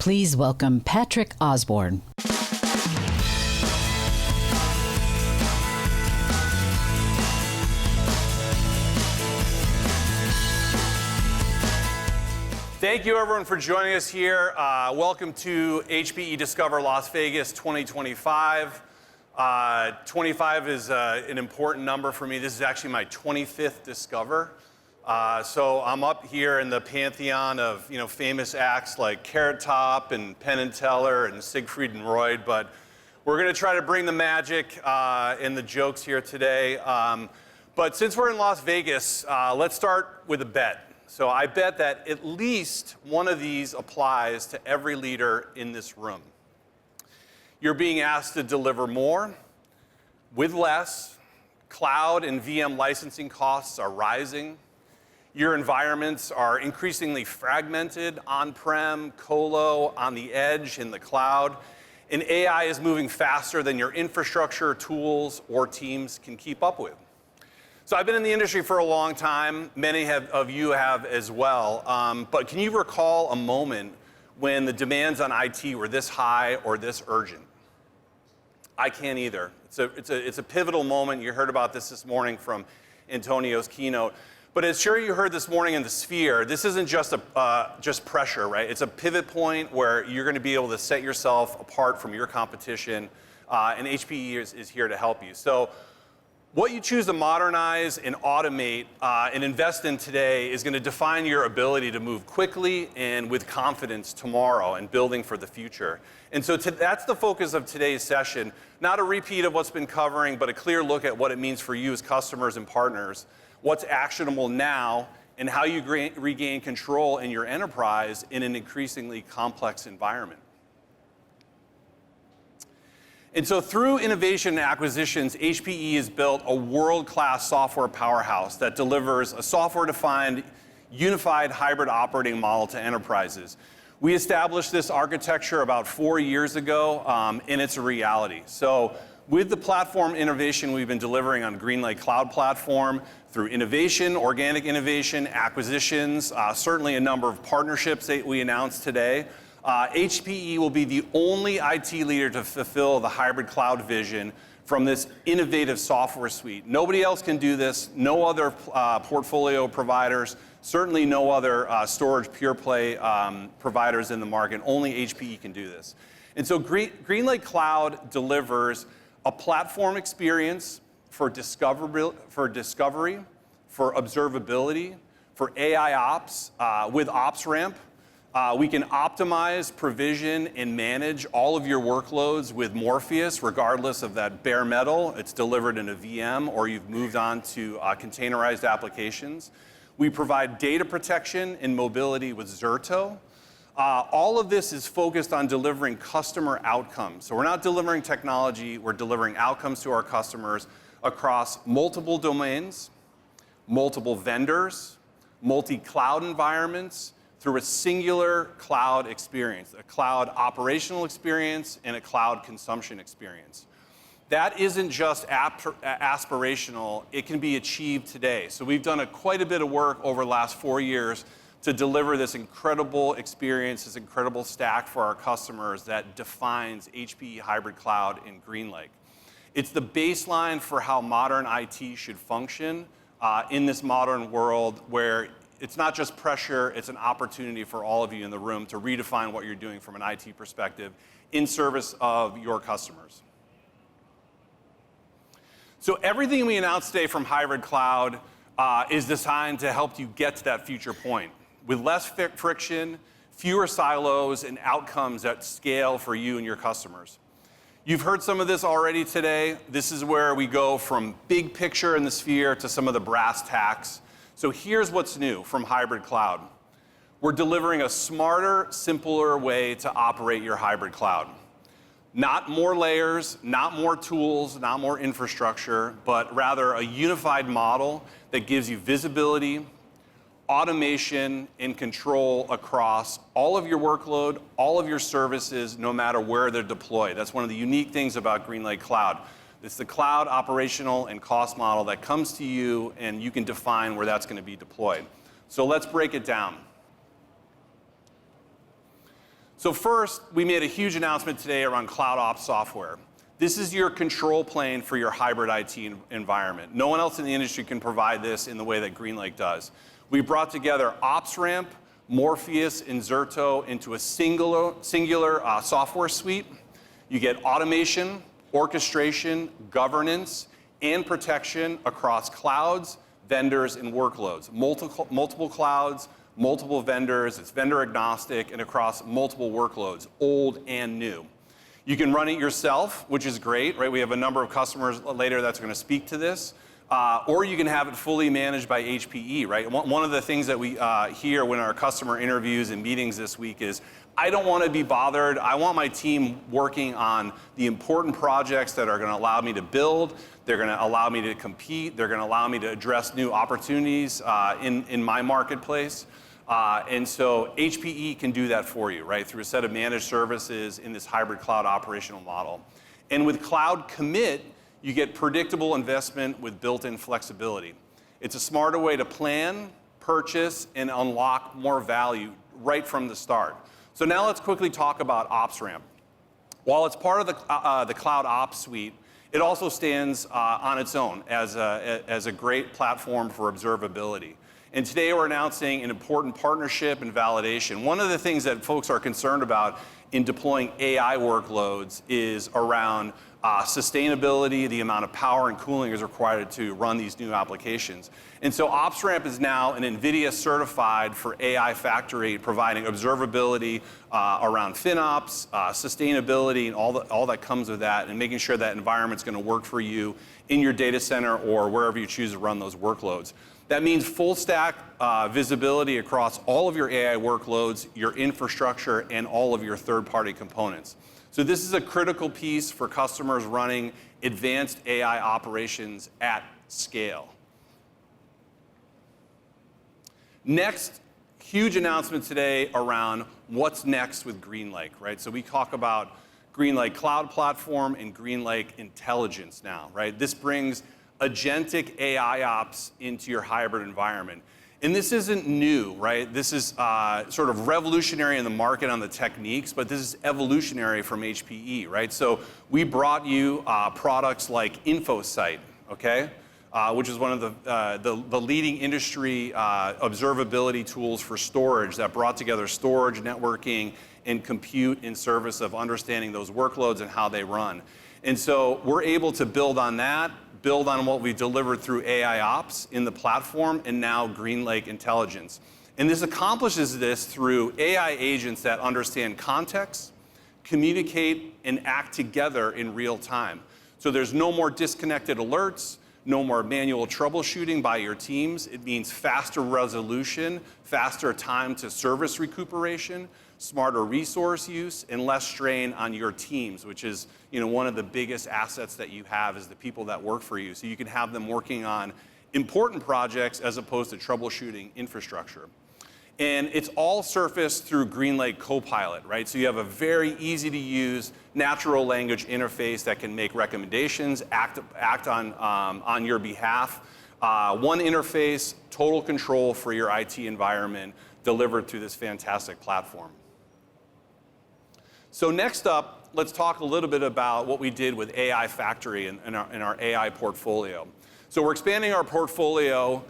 Please welcome Patrick Osborne. Thank you, everyone, for joining us here. Welcome to HPE Discover Las Vegas 2025. 25 is an important number for me. This is actually my 25th Discover. So I'm up here in the pantheon of famous acts like Carrot Top and Penn and Teller and Siegfried and Roy. But we're going to try to bring the magic and the jokes here today. But since we're in Las Vegas, let's start with a bet. So I bet that at least one of these applies to every leader in this room. You're being asked to deliver more with less. Cloud and VM licensing costs are rising. Your environments are increasingly fragmented, on-prem, colo, on the edge, in the cloud. And AI is moving faster than your infrastructure, tools, or teams can keep up with. So I've been in the industry for a long time. Many of you have as well. But can you recall a moment when the demands on IT were this high or this urgent? I can't either. It's a pivotal moment. You heard about this morning from Antonio's keynote. But as sure you heard this morning in the Sphere, this isn't just pressure, right? It's a pivot point where you're going to be able to set yourself apart from your competition, and HPE is here to help you. So what you choose to modernize and automate and invest in today is going to define your ability to move quickly and with confidence tomorrow and building for the future. And so that's the focus of today's session. Not a repeat of what's been covering, but a clear look at what it means for you as customers and partners, what's actionable now, and how you regain control in your enterprise in an increasingly complex environment. And so through innovation and acquisitions, HPE has built a world-class software powerhouse that delivers a software-defined, unified hybrid operating model to enterprises. We established this architecture about 4 years ago, and it's a reality. So with the platform innovation we've been delivering on GreenLake Cloud Platform, through innovation, organic innovation, acquisitions, certainly a number of partnerships that we announced today, HPE will be the only IT leader to fulfill the hybrid cloud vision from this innovative software suite. Nobody else can do this, no other portfolio providers, certainly no other storage pure play providers in the market. Only HPE can do this. And so GreenLake Cloud delivers a platform experience for discovery, for observability, for AI ops with OpsRamp. We can optimize, provision, and manage all of your workloads with Morpheus, regardless of that bare metal. It's delivered in a VM or you've moved on to containerized applications. We provide data protection and mobility with Zerto. All of this is focused on delivering customer outcomes. So we're not delivering technology, we're delivering outcomes to our customers across multiple domains, multiple vendors, multi-cloud environments, through a singular cloud experience, a cloud operational experience, and a cloud consumption experience. That isn't just aspirational, it can be achieved today. So we've done quite a bit of work over the last 4 years to deliver this incredible experience, this incredible stack for our customers that defines HPE Hybrid Cloud in GreenLake. It's the baseline for how modern IT should function in this modern world where it's not just pressure, it's an opportunity for all of you in the room to redefine what you're doing from an IT perspective in service of your customers. So everything we announced today from Hybrid Cloud is designed to help you get to that future point with less friction, fewer silos, and outcomes that scale for you and your customers. You've heard some of this already today. This is where we go from big picture in the Sphere to some of the brass tacks. So here's what's new from Hybrid Cloud. We're delivering a smarter, simpler way to operate your hybrid cloud. Not more layers, not more tools, not more infrastructure, but rather a unified model that gives you visibility, automation, and control across all of your workload, all of your services, no matter where they're deployed. That's one of the unique things about GreenLake Cloud. It's the cloud operational and cost model that comes to you, and you can define where that's going to be deployed. So let's break it down. So first, we made a huge announcement today around Cloud Ops software. This is your control plane for your hybrid IT environment. No one else in the industry can provide this in the way that GreenLake does. We brought together OpsRamp, Morpheus, and Zerto into a singular software suite. You get automation, orchestration, governance, and protection across clouds, vendors, and workloads. Multiple clouds, multiple vendors, it's vendor agnostic, and across multiple workloads, old and new. You can run it yourself, which is great, right? We have a number of customers later that's going to speak to this. Or you can have it fully managed by HPE, right? One of the things that we hear when our customer interviews and meetings this week is, I don't want to be bothered. I want my team working on the important projects that are going to allow me to build. They're going to allow me to compete. They're going to allow me to address new opportunities in my marketplace. And so HPE can do that for you, right, through a set of managed services in this hybrid cloud operational model. And with Cloud Commit, you get predictable investment with built-in flexibility. It's a smarter way to plan, purchase, and unlock more value right from the start. So now let's quickly talk about OpsRamp. While it's part of the Cloud Ops suite, it also stands on its own as a great platform for observability. And today we're announcing an important partnership and validation. One of the things that folks are concerned about in deploying AI workloads is around sustainability, the amount of power and cooling is required to run these new applications. And so OpsRamp is now an NVIDIA certified for AI Factory, providing observability around FinOps, sustainability, and all that comes with that, and making sure that environment's going to work for you in your data center or wherever you choose to run those workloads. That means full stack visibility across all of your AI workloads, your infrastructure, and all of your third-party components. So this is a critical piece for customers running advanced AI operations at scale. Next, huge announcement today around what's next with GreenLake, right? So we talk about GreenLake Cloud Platform and GreenLake Intelligence now, right? This brings agentic AI ops into your hybrid environment. And this isn't new, right? This is sort of revolutionary in the market on the techniques, but this is evolutionary from HPE, right? So we brought you products like InfoSight, okay? Which is one of the leading industry observability tools for storage that brought together storage, networking, and compute in service of understanding those workloads and how they run. And so we're able to build on that, build on what we delivered through AI Ops in the platform, and now GreenLake Intelligence. And this accomplishes this through AI agents that understand context, communicate, and act together in real time. So there's no more disconnected alerts, no more manual troubleshooting by your teams. It means faster resolution, faster time to service recuperation, smarter resource use, and less strain on your teams, which is, one of the biggest assets that you have is the people that work for you. So you can have them working on important projects as opposed to troubleshooting infrastructure. And it's all surfaced through GreenLake Copilot, right? So you have a very easy to use natural language interface that can make recommendations, act on your behalf. One interface, total control for your IT environment delivered through this fantastic platform. So next up, let's talk a little bit about what we did with AI Factory in our AI portfolio. So we're expanding our portfolio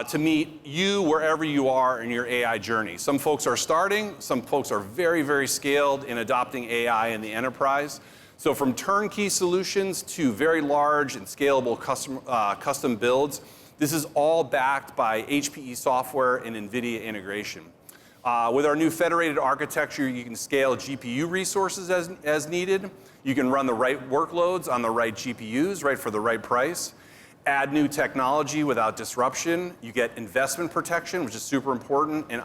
to meet you wherever you are in your AI journey. Some folks are starting, some folks are very, very scaled in adopting AI in the enterprise. So from turnkey solutions to very large and scalable custom builds, this is all backed by HPE software and NVIDIA integration. With our new federated architecture, you can scale GPU resources as needed. You can run the right workloads on the right GPUs, right, for the right price. Add new technology without disruption. You get investment protection, which is super important, and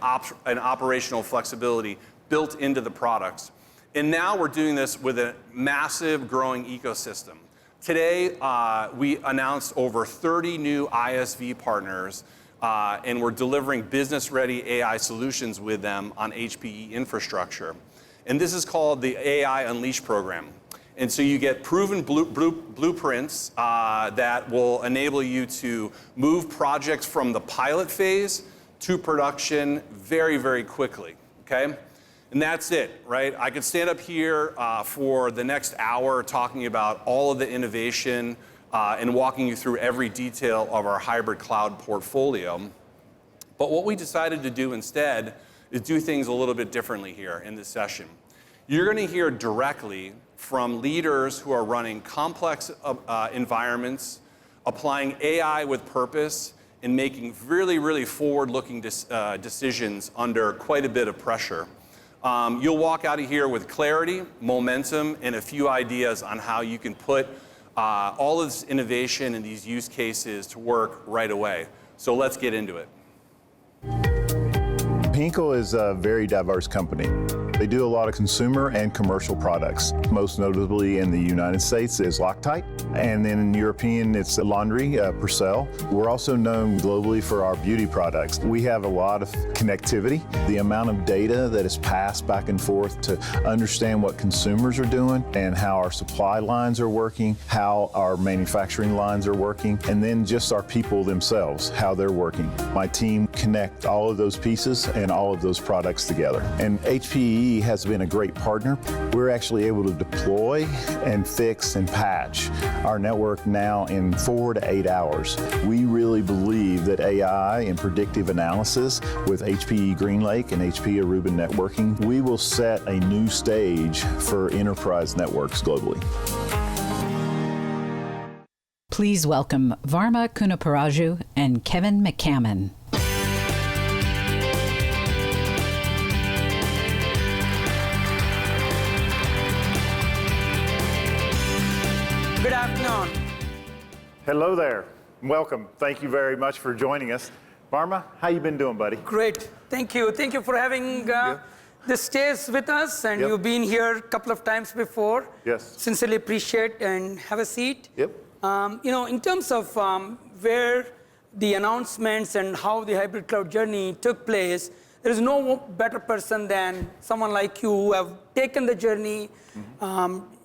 operational flexibility built into the products. And now we're doing this with a massive growing ecosystem. Today, we announced over 30 new ISV partners, and we're delivering business-ready AI solutions with them on HPE infrastructure. And this is called the AI Unleash program. And so you get proven blueprints that will enable you to move projects from the pilot phase to production very, very quickly, okay? And that's it, right? I could stand up here for the next hour talking about all of the innovation and walking you through every detail of our hybrid cloud portfolio. But what we decided to do instead is do things a little bit differently here in this session. You're going to hear directly from leaders who are running complex environments, applying AI with purpose, and making really, really forward-looking decisions under quite a bit of pressure. You'll walk out of here with clarity, momentum, and a few ideas on how you can put all of this innovation and these use cases to work right away. So let's get into it. Henkel is a very diverse company. They do a lot of consumer and commercial products. Most notably in the United States is Loctite, and then in European it's laundry, Purcell. We're also known globally for our beauty products. We have a lot of connectivity. The amount of data that is passed back and forth to understand what consumers are doing and how our supply lines are working, how our manufacturing lines are working, and then just our people themselves, how they're working. My team connect all of those pieces and all of those products together. And HPE has been a great partner. We're actually able to deploy and fix and patch our network now in 4 to 8 hours. We really believe that AI and predictive analysis with HPE GreenLake and HPE Aruba networking, we will set a new stage for enterprise networks globally. Please welcome Varma Kunaparaju and Kevin McCammon. Good afternoon. Hello there. Welcome. Thank you very much for joining us. Varma, how you been doing, buddy? Great. Thank you. Thank you for having the stage with us. And Yep. you've been here a couple of times before. Yes. Sincerely appreciate and have a seat. Yep. In terms of where the announcements and how the hybrid cloud journey took place, there is no better person than someone like you who have taken the journey.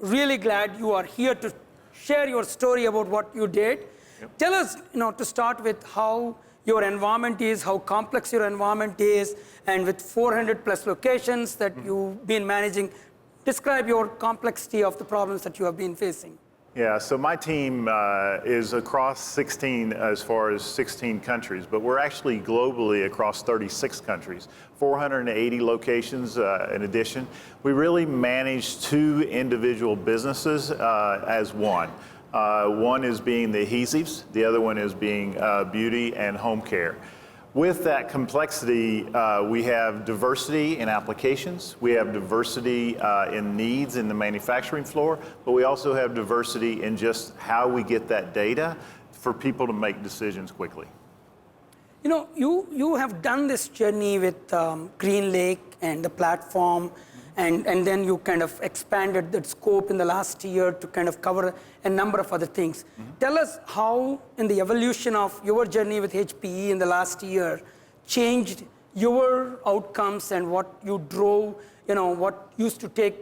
Really glad you are here to share your story about what you did. Yep. Tell us, to start with how your environment is, how complex your environment is, and with 400 plus locations that you've been managing, describe your complexity of the problems that you have been facing. Yeah, so my team is across 16 countries, but we're actually globally across 36 countries, 480 locations in addition. We really manage 2 individual businesses as one. One is being the adhesives, the other one is being beauty and home care. With that complexity, we have diversity in applications, we have diversity in needs in the manufacturing floor, but we also have diversity in just how we get that data for people to make decisions quickly. You have done this journey with GreenLake and the platform, and then you kind of expanded that scope in the last year to kind of cover a number of other things. Tell us how, in the evolution of your journey with HPE in the last year, changed your outcomes and what you drove, what used to take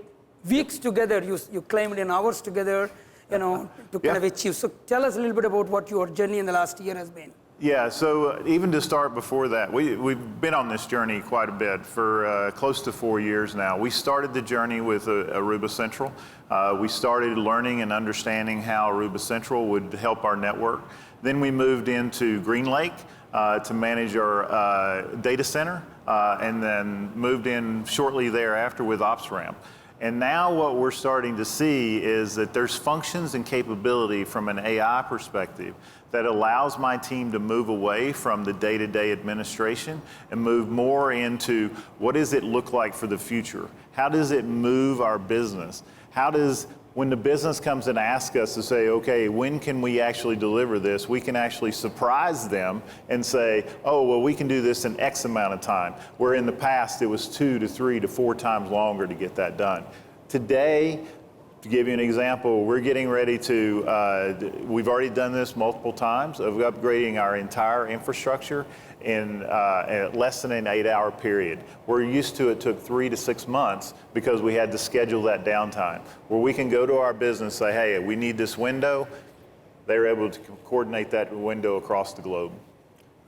weeks together, you claimed in hours together, to kind of achieve. So tell us a little bit about what your journey in the last year has been. Yeah, so even to start before that, we've been on this journey quite a bit for close to 4 years now. We started the journey with Aruba Central. We started learning and understanding how Aruba Central would help our network. Then we moved into GreenLake to manage our data center, and then moved in shortly thereafter with OpsRamp. And now what we're starting to see is that there's functions and capability from an AI perspective that allows my team to move away from the day-to-day administration and move more into what does it look like for the future? How does it move our business? When the business comes and asks us to say, okay, when can we actually deliver this? We can actually surprise them and say, oh, well, we can do this in X amount of time, where in the past it was 2 to 3 to 4 times longer to get that done. Today, to give you an example, we're getting ready to, we've already done this multiple times, of upgrading our entire infrastructure in less than an 8-hour period. We're used to it took 3 to 6 months because we had to schedule that downtime. Where we can go to our business and say, hey, we need this window, they're able to coordinate that window across the globe.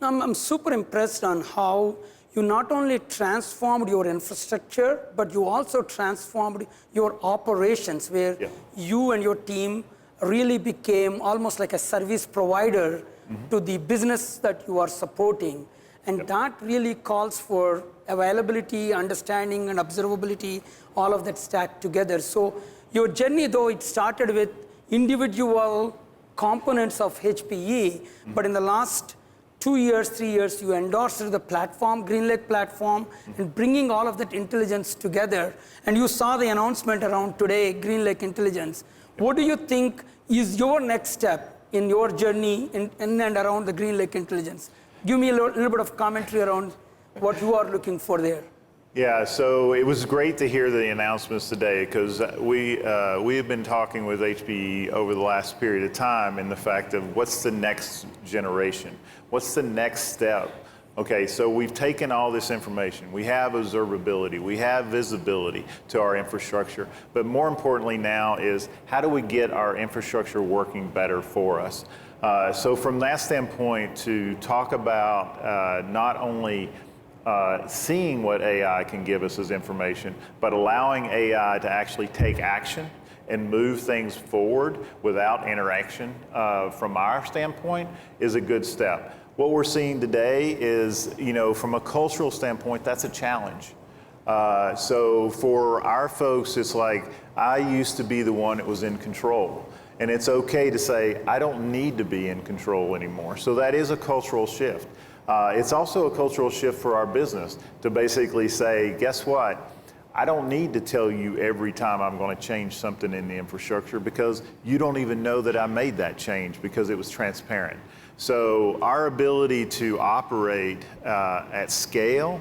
I'm super impressed on how you not only transformed your infrastructure, but you also transformed your operations, where you and your team really became almost like a service provider to the business that you are supporting. And that really calls for availability, understanding, and observability, all of that stacked together. So your journey, though, it started with individual components of HPE, but in the last 2 years, 3 years, you endorsed the platform, GreenLake platform, and bringing all of that intelligence together. And you saw the announcement around today, GreenLake Intelligence. What do you think is your next step in your journey in and around the GreenLake Intelligence? Give me a little bit of commentary around what you are looking for there. Yeah, so it was great to hear the announcements today, because we have been talking with HPE over the last period of time in the fact of what's the next generation? What's the next step? Okay, so we've taken all this information. We have observability, we have visibility to our infrastructure, but more importantly now is how do we get our infrastructure working better for us? So from that standpoint, to talk about not only seeing what AI can give us as information, but allowing AI to actually take action and move things forward without interaction from our standpoint is a good step. What we're seeing today is, from a cultural standpoint, that's a challenge. So for our folks, it's like, I used to be the one that was in control. And it's okay to say, I don't need to be in control anymore. So that is a cultural shift. It's also a cultural shift for our business to basically say, guess what? I don't need to tell you every time I'm going to change something in the infrastructure, because you don't even know that I made that change because it was transparent. So our ability to operate at scale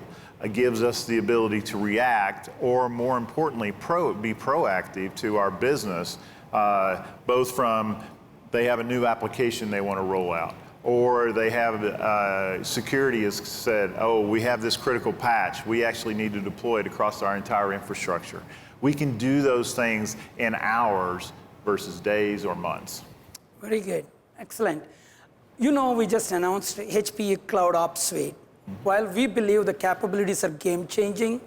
gives us the ability to react, or more importantly, be proactive to our business, both from they have a new application they want to roll out, or they have security has said, oh, we have this critical patch, we actually need to deploy it across our entire infrastructure. We can do those things in hours versus days or months. Very good, excellent. We just announced HPE Cloud Ops Suite. While we believe the capabilities are game-changing,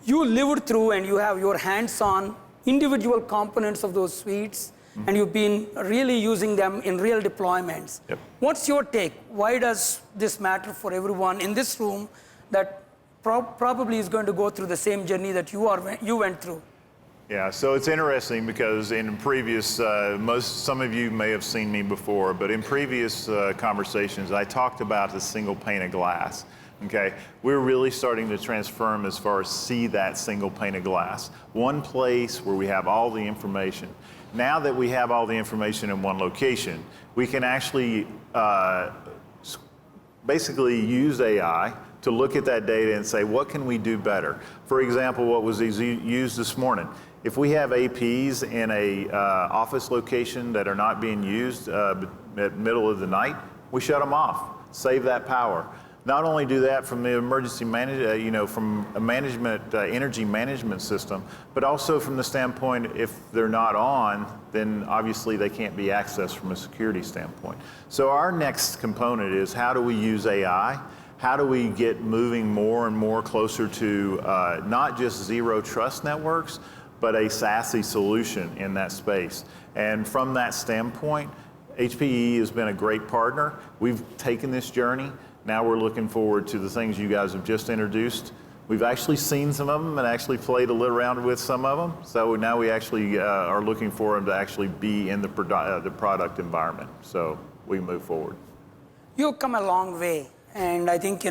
you lived through and you have your hands-on individual components of those suites, and you've been really using them in real deployments. What's your take? Why does this matter for everyone in this room that probably is going to go through the same journey that you went through? Yeah, so it's interesting because in previous, some of you may have seen me before, but in previous conversations, I talked about the single pane of glass. Okay, we're really starting to transform as far as see that single pane of glass. One place where we have all the information. Now that we have all the information in one location, we can actually basically use AI to look at that data and say, what can we do better? For example, what was used this morning. If we have APs in a office location that are not being used at middle of the night, we shut them off, save that power. Not only do that from the emergency from a energy management system, but also from the standpoint, if they're not on, then obviously they can't be accessed from a security standpoint. So our next component is, how do we use AI? How do we get moving more and more closer to not just zero trust networks, but a SASE solution in that space? And from that standpoint, HPE has been a great partner. We've taken this journey. Now we're looking forward to the things you guys have just introduced. We've actually seen some of them and actually played a little around with some of them. So now we actually are looking for them to actually be in the product environment. So we move forward. You've come a long way. And I think,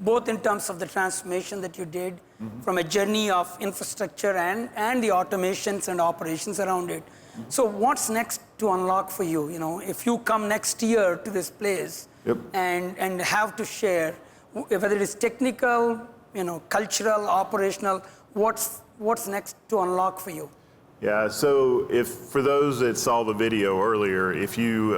both in terms of the transformation that you did from a journey of infrastructure and the automations and operations around it. So what's next to unlock for you? If you come next year to this place and have to share, whether it is technical, cultural, operational, what's next to unlock for you? Yeah, so for those that saw the video earlier, if you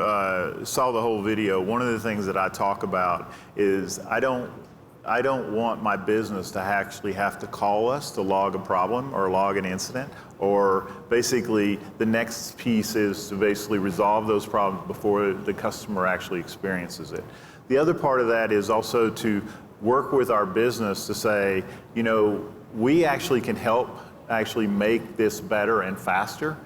saw the whole video, one of the things that I talk about is I don't want my business to actually have to call us to log a problem or log an incident, or basically the next piece is to basically resolve those problems before the customer actually experiences it. The other part of that is also to work with our business to say, you know, we actually can help actually make this better and faster.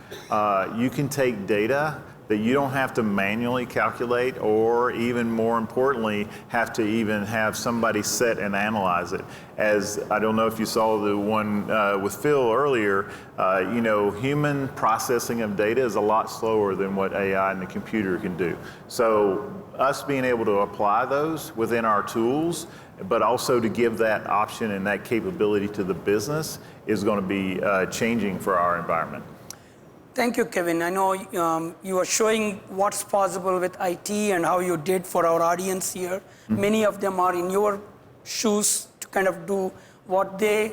You can take data that you don't have to manually calculate, or even more importantly, have to even have somebody sit and analyze it. As I don't know if you saw the one with Phil earlier, you know, human processing of data is a lot slower than what AI and the computer can do. So us being able to apply those within our tools, but also to give that option and that capability to the business is going to be changing for our environment. Thank you, Kevin. I know you are showing what's possible with IT and how you did for our audience here. Many of them are in your shoes to kind of do what they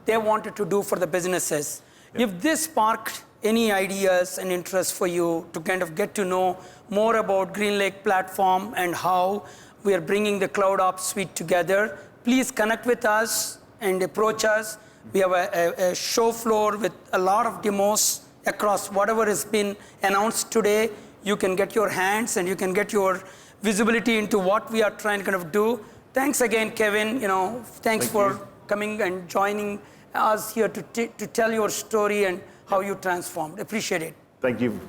wanted to do for the businesses. If this sparked any ideas and interest for you to kind of get to know more about GreenLake platform and how we are bringing the Cloud Ops suite together, please connect with us and approach us. We have a show floor with a lot of demos across whatever has been announced today. You can get your hands and you can get your visibility into what we are trying to kind of do. Thanks again, Kevin. You know, thanks for coming and joining us here to tell your story and how you transformed. Appreciate it. Thank you.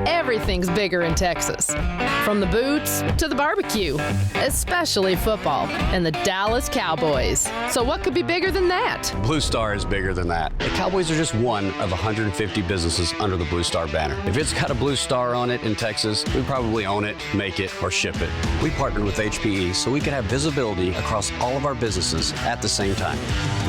Everything's bigger in Texas. From the boots to the barbecue, especially football and the Dallas Cowboys. So what could be bigger than that? Blue Star is bigger than that. The Cowboys are just one of 150 businesses under the Blue Star banner. If it's got a Blue Star on it in Texas, we probably own it, make it, or ship it. We partnered with HPE so we could have visibility across all of our businesses at the same time.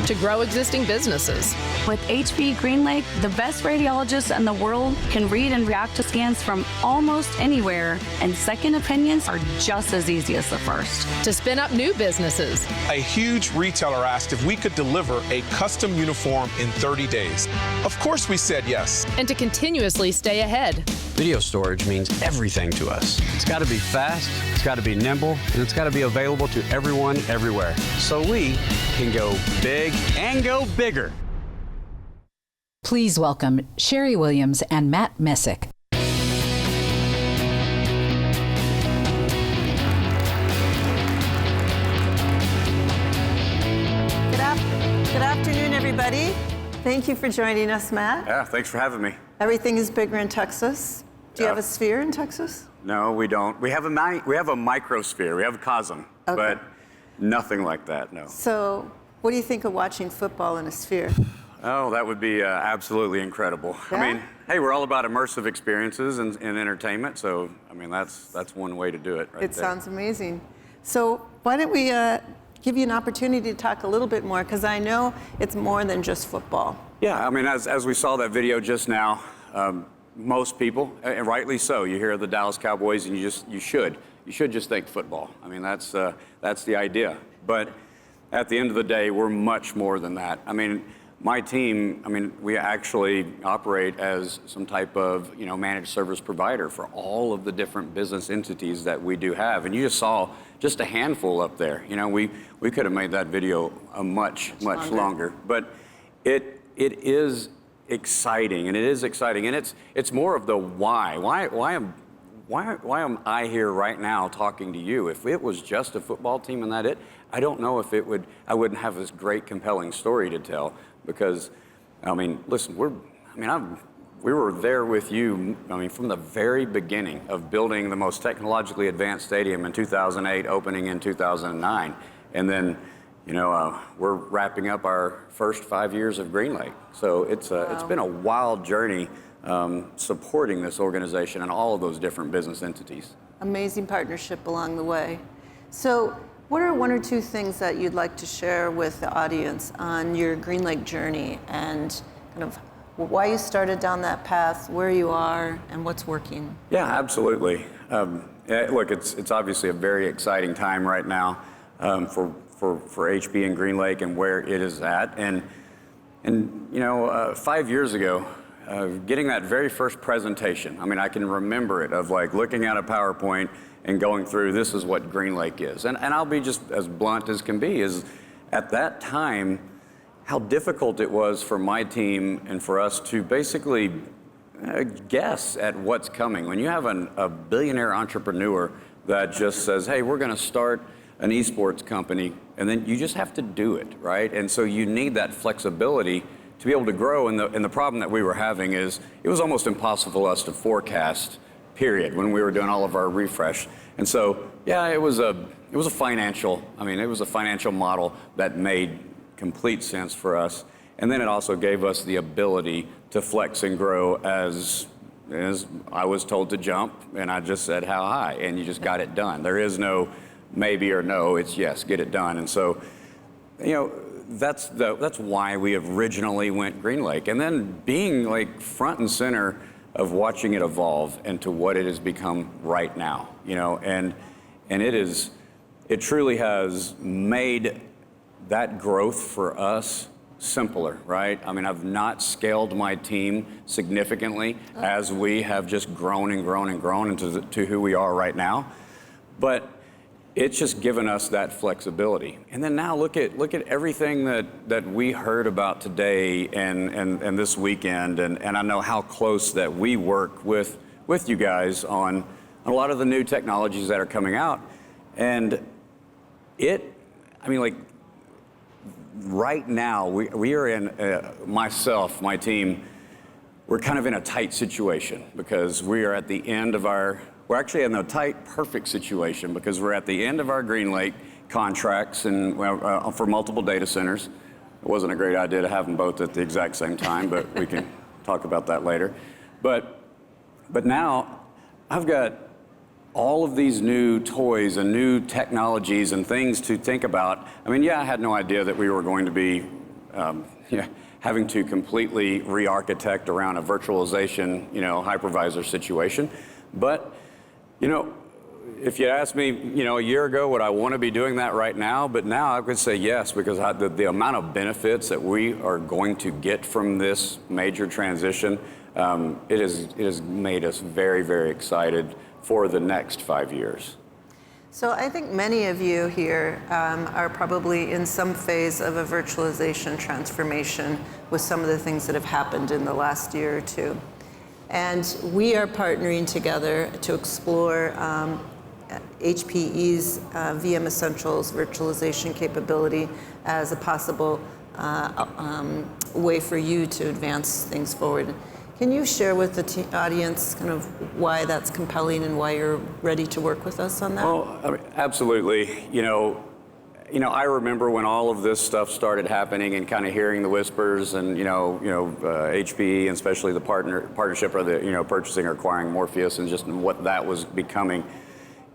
To grow existing businesses. With HPE GreenLake, the best radiologists in the world can read and react to scans from almost anywhere, and second opinions are just as easy as the first. To spin up new businesses. A huge retailer asked if we could deliver a custom uniform in 30 days. Of course we said yes. And to continuously stay ahead. Video storage means everything to us. It's got to be fast, it's got to be nimble, and it's got to be available to everyone, everywhere. So we can go big and go bigger. Please welcome Sherry Williams and Matt Messick. Good afternoon, everybody. Thank you for joining us, Matt. Yeah, thanks for having me. Everything is bigger in Texas. Do you have a sphere in Texas? No, we don't. We have a microsphere. We have a cosm, but nothing like that, no. So what do you think of watching football in a sphere? Oh, that would be absolutely incredible. Yeah? I mean, hey, we're all about immersive experiences and entertainment, so, I mean, that's one way to do it right there. It sounds amazing. So why don't we give you an opportunity to talk a little bit more, because I know it's more than just football. Yeah, I mean, as we saw that video just now, most people, and rightly so, you hear the Dallas Cowboys and you should just think football. I mean, that's the idea. But at the end of the day, we're much more than that. I mean, my team, we actually operate as some type of, managed service provider for all of the different business entities that we do have. And you just saw just a handful up there. We could have made that video much longer. But it is exciting, and it's more of the why. Why am I here right now talking to you? If it was just a football team and that I don't know if I wouldn't have this great compelling story to tell, because listen, we were there with you, from the very beginning of building the most technologically advanced stadium in 2008, opening in 2009. And then, we're wrapping up our first 5 years of GreenLake. So it's been a wild journey supporting this organization and all of those different business entities. Amazing partnership along the way. So what are one or two things that you'd like to share with the audience on your GreenLake journey, and kind of why you started down that path, where you are, and what's working? Yeah, absolutely. Look, it's obviously a very exciting time right now for HPE and GreenLake and where it is at. And 5 years ago, getting that very first presentation, I can remember it, of like looking at a PowerPoint and going through, this is what GreenLake is. And I'll be just as blunt as can be, is at that time, how difficult it was for my team and for us to basically guess at what's coming. When you have a billionaire entrepreneur that just says, hey, we're going to start an esports company, and then you just have to do it, right? And so you need that flexibility to be able to grow. And the problem that we were having is it was almost impossible for us to forecast, period, when we were doing all of our refresh. And so, yeah, it was a financial model that made complete sense for us. And then it also gave us the ability to flex and grow as I was told to jump, and I just said how high, and you just got it done. There is no maybe or no, it's yes, get it done. And so, that's why we originally went GreenLake. And then being like front and center of watching it evolve into what it has become right now, and it truly has made that growth for us simpler, right? I mean, I've not scaled my team significantly as we have just grown and grown and grown into who we are right now. But it's just given us that flexibility. And then now look at everything that we heard about today and this weekend, and I know how close that we work with you guys on a lot of the new technologies that are coming out. And right now, we are in, my team, we're kind of in a tight situation because we are at the end of we're actually in a tight, perfect situation because we're at the end of our GreenLake contracts and for multiple data centers. It wasn't a great idea to have them both at the exact same time, but we can talk about that later. But now I've got all of these new toys and new technologies and things to think about. I mean, I had no idea that we were going to be having to completely re-architect around a virtualization, hypervisor situation. But, if you asked me, a year ago, would I want to be doing that right now? But now I could say yes, because the amount of benefits that we are going to get from this major transition, it has made us very, very excited for the next 5 years. So I think many of you here are probably in some phase of a virtualization transformation with some of the things that have happened in the last year or two. And we are partnering together to explore HPE's VM Essentials virtualization capability as a possible way for you to advance things forward. Can you share with the audience kind of why that's compelling and why you're ready to work with us on that? Well, absolutely. I remember when all of this stuff started happening and kind of hearing the whispers and, HPE and especially the partnership or the, purchasing or acquiring Morpheus and just what that was becoming,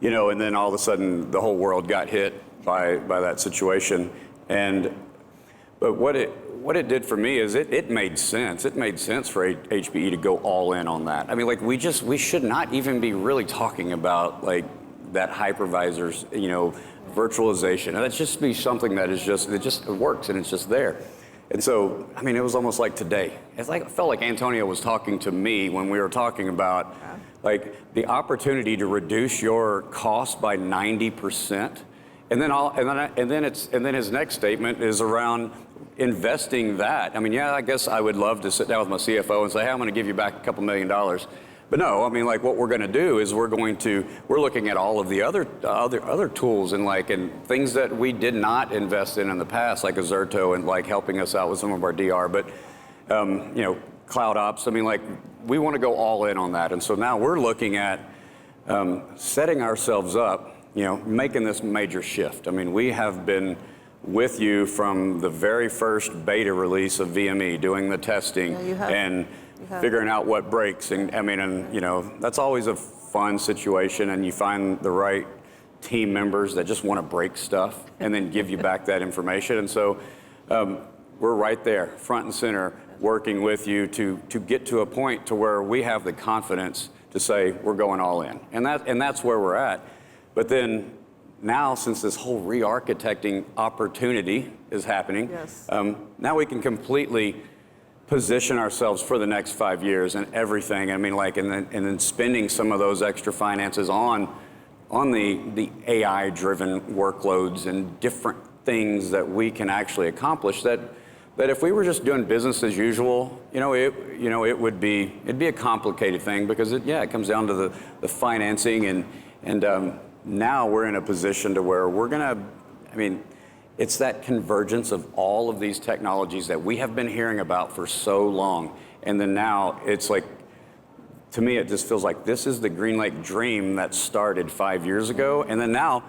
and then all of a sudden the whole world got hit by that situation. But what it did for me is it made sense. It made sense for HPE to go all in on that. I mean, we should not even be really talking about that hypervisors, virtualization. And that just be something that it works and it's just there. And so, I mean, it was almost like today. It felt like Antonio was talking to me when we were talking about the opportunity to reduce your cost by 90%. And then his next statement is around investing that. I mean, I guess I would love to sit down with my CFO and say, hey, I'm going to give you back a couple $1 million. But no, I mean, what we're going to do is we're looking at all of the other tools and things that we did not invest in the past, like Azerto and helping us out with some of our DR. But cloud ops. I mean, we want to go all in on that. And so now we're looking at setting ourselves up, making this major shift. I mean, we have been with you from the very first beta release of VME, doing the testing and figuring out what breaks. And that's always a fun situation, and you find the right team members that just want to break stuff and then give you back that information. And so we're right there, front and center, working with you to get to a point to where we have the confidence to say we're going all in. And that's where we're at. But then now, since this whole re-architecting opportunity is happening, now we can completely position ourselves for the next 5 years and everything. I mean, and then spending some of those extra finances on the AI-driven workloads and different things that we can actually accomplish. That if we were just doing business as usual, it'd be a complicated thing because it comes down to the financing and now we're in a position to where we're going to, I mean, it's that convergence of all of these technologies that we have been hearing about for so long. And then now it's like, to me, it just feels like this is the GreenLake dream that started 5 years ago. And then now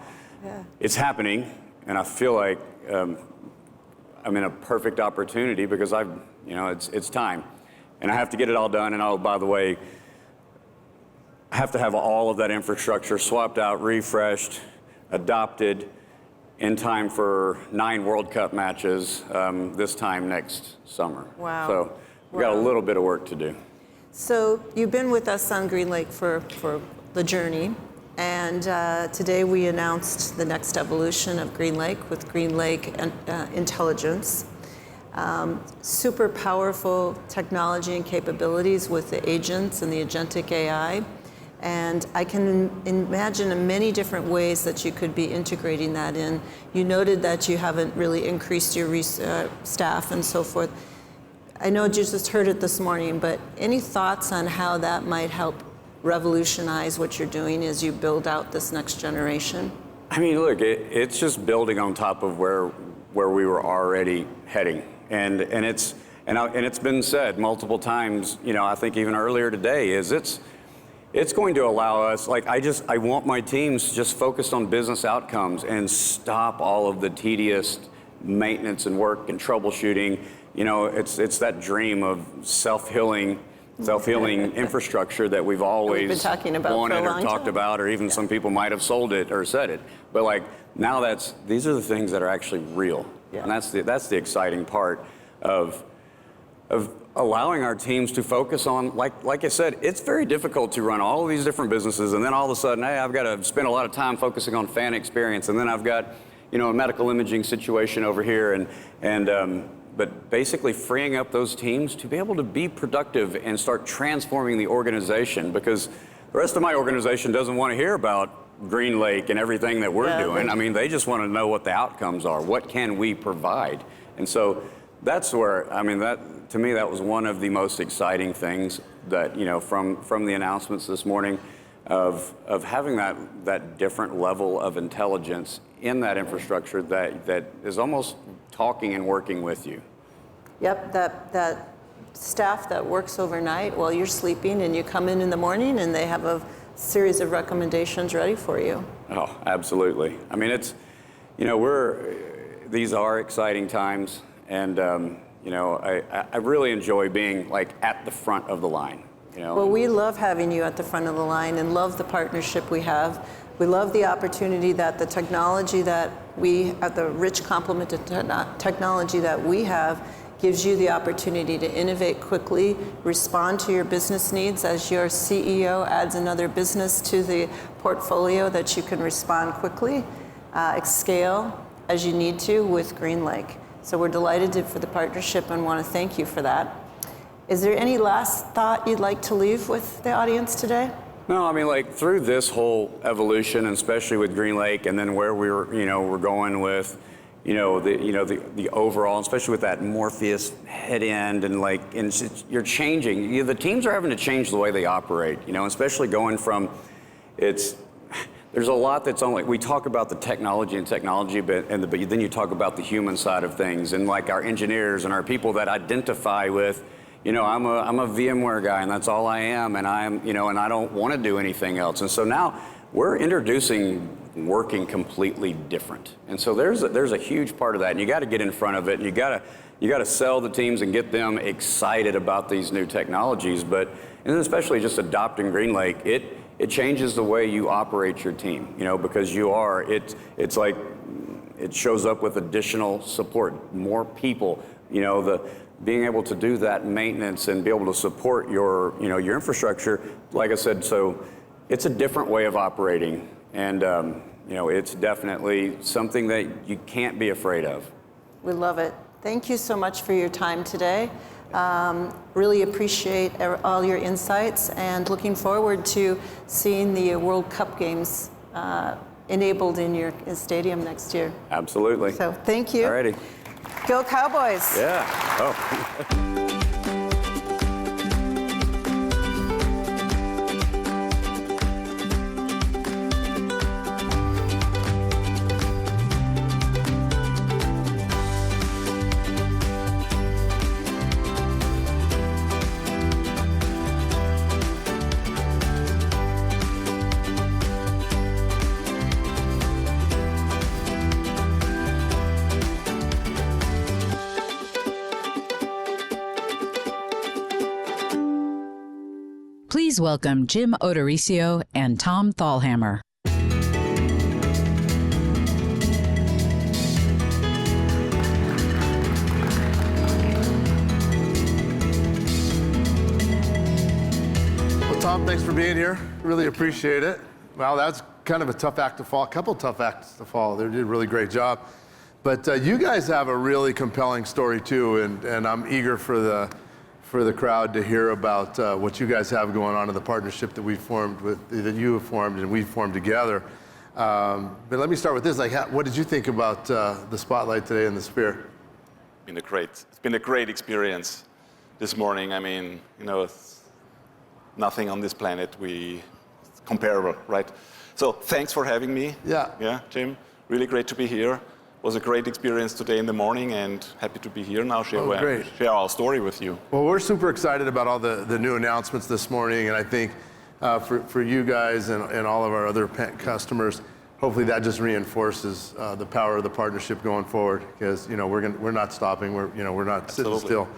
it's happening. And I feel like I'm in a perfect opportunity because it's time. And I have to get it all done. And oh, by the way, I have to have all of that infrastructure swapped out, refreshed, adopted in time for 9 World Cup matches this time next summer. Wow. So we've got a little bit of work to do. So you've been with us on GreenLake for the journey, and today we announced the next evolution of GreenLake with GreenLake Intelligence. Super powerful technology and capabilities with the agents and the agentic AI. And I can imagine in many different ways that you could be integrating that in. You noted that you haven't really increased your staff and so forth. I know you just heard it this morning, but any thoughts on how that might help revolutionize what you're doing as you build out this next generation? I mean, look, it's just building on top of where we were already heading. And it's been said multiple times, I think even earlier today, it's going to allow us, I want my teams just focused on business outcomes and stop all of the tedious maintenance and work and troubleshooting. It's that dream of self-healing infrastructure that we've always been talking about wanted for a or long talked time. about, or even some people might have sold it or said it. But now these are the things that are actually real. Yeah. And that's the exciting part of allowing our teams to focus on, like I said, it's very difficult to run all of these different businesses, and then all of a sudden, hey, I've got to spend a lot of time focusing on fan experience, and then I've got, a medical imaging situation over here, but basically freeing up those teams to be able to be productive and start transforming the organization, because the rest of my organization doesn't want to hear about GreenLake and everything that we're doing. I mean, they just want to know what the outcomes are. What can we provide? And so that's where, to me, that was one of the most exciting things that, from the announcements this morning of having that different level of intelligence in that infrastructure that is almost talking and working with you. Yep, that staff that works overnight while you're sleeping, and you come in the morning and they have a series of recommendations ready for you. Oh, absolutely. I mean, these are exciting times, and I really enjoy being at the front of the line. Well, we love having you at the front of the line and love the partnership we have. We love the opportunity that the technology that the rich complement of technology that we have gives you the opportunity to innovate quickly, respond to your business needs as your CEO adds another business to the portfolio that you can respond quickly, scale as you need to with GreenLake. So we're delighted for the partnership and want to thank you for that. Is there any last thought you'd like to leave with the audience today? No, through this whole evolution, and especially with GreenLake, and then where we're going with, the overall, especially with that Morpheus head end, and you're changing. The teams are having to change the way they operate. Especially going from, there's a lot that's only, we talk about the technology, but then you talk about the human side of things, and our engineers and our people that identify with, I'm a VMware guy, and that's all I am, and and I don't want to do anything else. And so now we're introducing working completely different. And so there's a huge part of that, and you got to get in front of it, and you got to sell the teams and get them excited about these new technologies. And then especially just adopting GreenLake, it changes the way you operate your team, because it's like it shows up with additional support, more people, being able to do that maintenance and be able to support your infrastructure. Like I said, so it's a different way of operating, and it's definitely something that you can't be afraid of. We love it. Thank you so much for your time today. Really appreciate all your insights, and looking forward to seeing the World Cup games enabled in your stadium next year. Absolutely. So thank you. All righty. Go Cowboys. Yeah. Oh. Please welcome Jim Odorizio and Tom Thalhammer. Well, Tom, thanks for being here. Really appreciate it. Well, that's kind of a tough act to follow. A couple tough acts to follow. They did a really great job. But you guys have a really compelling story too, and I'm eager for the crowd to hear about what you guys have going on in the partnership that that you have formed and we've formed together. But let me start with this. What did you think about the spotlight today in the Sphere? It's been a great experience this morning. I mean, it's nothing on this planet comparable, right? So thanks for having me. Yeah, Jim. Really great to be here. It was a great experience today in the morning, and happy to be here now, share our story with you. Well, we're super excited about all the new announcements this morning, and I think for you guys and all of our other customers, hopefully that just reinforces the power of the partnership going forward, because we're not stopping, we're not sitting still.